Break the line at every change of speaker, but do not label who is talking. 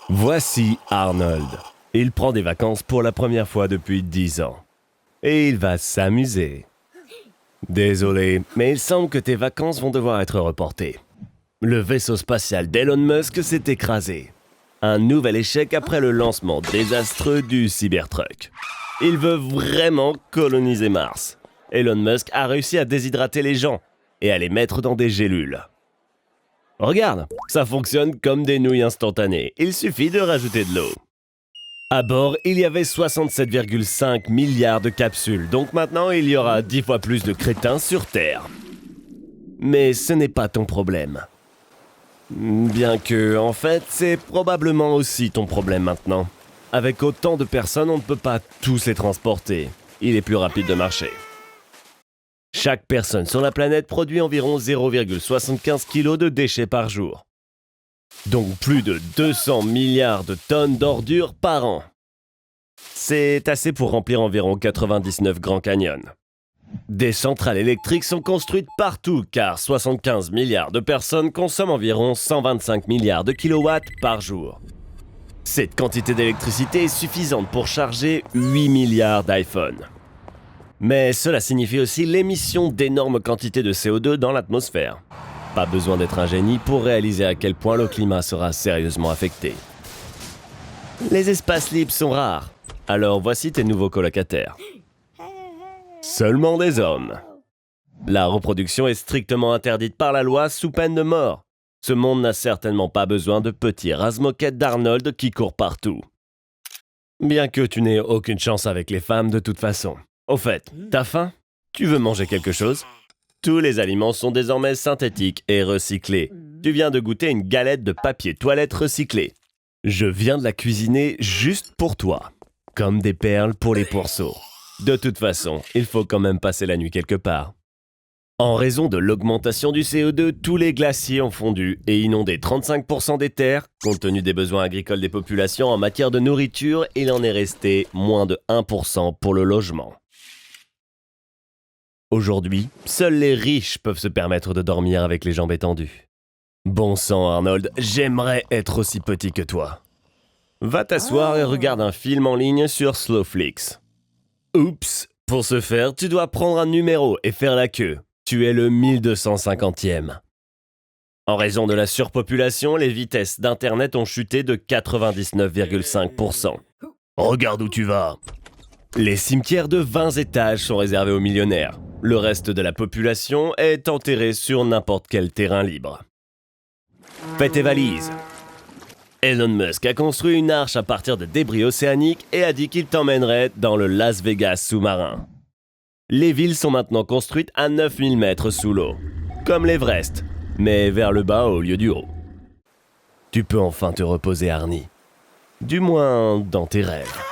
Voici Arnold. Il prend des vacances pour la première fois depuis 10 ans. Et il va s'amuser. Désolé, mais il semble que tes vacances vont devoir être reportées. Le vaisseau spatial d'Elon Musk s'est écrasé. Un nouvel échec après le lancement désastreux du Cybertruck. Il veut vraiment coloniser Mars. Elon Musk a réussi à déshydrater les gens et à les mettre dans des gélules. Regarde, ça fonctionne comme des nouilles instantanées. Il suffit de rajouter de l'eau. À bord, il y avait 67,5 milliards de capsules, donc maintenant il y aura 10 fois plus de crétins sur Terre. Mais ce n'est pas ton problème. Bien que, en fait, c'est probablement aussi ton problème maintenant. Avec autant de personnes, on ne peut pas tous les transporter. Il est plus rapide de marcher. Chaque personne sur la planète produit environ 0,75 kg de déchets par jour. Donc plus de 200 milliards de tonnes d'ordures par an. C'est assez pour remplir environ 99 Grands Canyons. Des centrales électriques sont construites partout car 75 milliards de personnes consomment environ 125 milliards de kilowatts par jour. Cette quantité d'électricité est suffisante pour charger 8 milliards d'iPhones. Mais cela signifie aussi l'émission d'énormes quantités de CO2 dans l'atmosphère. Pas besoin d'être un génie pour réaliser à quel point le climat sera sérieusement affecté. Les espaces libres sont rares, alors voici tes nouveaux colocataires. Seulement des hommes. La reproduction est strictement interdite par la loi sous peine de mort. Ce monde n'a certainement pas besoin de petits rase-moquettes d'Arnold qui courent partout. Bien que tu n'aies aucune chance avec les femmes de toute façon. Au fait, t'as faim? Tu veux manger quelque chose? Tous les aliments sont désormais synthétiques et recyclés. Tu viens de goûter une galette de papier toilette recyclé. Je viens de la cuisiner juste pour toi. Comme des perles pour les pourceaux. De toute façon, il faut quand même passer la nuit quelque part. En raison de l'augmentation du CO2, tous les glaciers ont fondu et inondé 35% des terres. Compte tenu des besoins agricoles des populations en matière de nourriture, il en est resté moins de 1% pour le logement. Aujourd'hui, seuls les riches peuvent se permettre de dormir avec les jambes étendues. Bon sang, Arnold, j'aimerais être aussi petit que toi. Va t'asseoir et regarde un film en ligne sur Slowflix. Oups, pour ce faire, tu dois prendre un numéro et faire la queue. Tu es le 1250e. En raison de la surpopulation, les vitesses d'Internet ont chuté de 99,5%. Regarde où tu vas. Les cimetières de 20 étages sont réservés aux millionnaires. Le reste de la population est enterré sur n'importe quel terrain libre. Fais tes valises. Elon Musk a construit une arche à partir de débris océaniques et a dit qu'il t'emmènerait dans le Las Vegas sous-marin. Les villes sont maintenant construites à 9000 mètres sous l'eau, comme l'Everest, mais vers le bas au lieu du haut. Tu peux enfin te reposer, Arnie. Du moins dans tes rêves.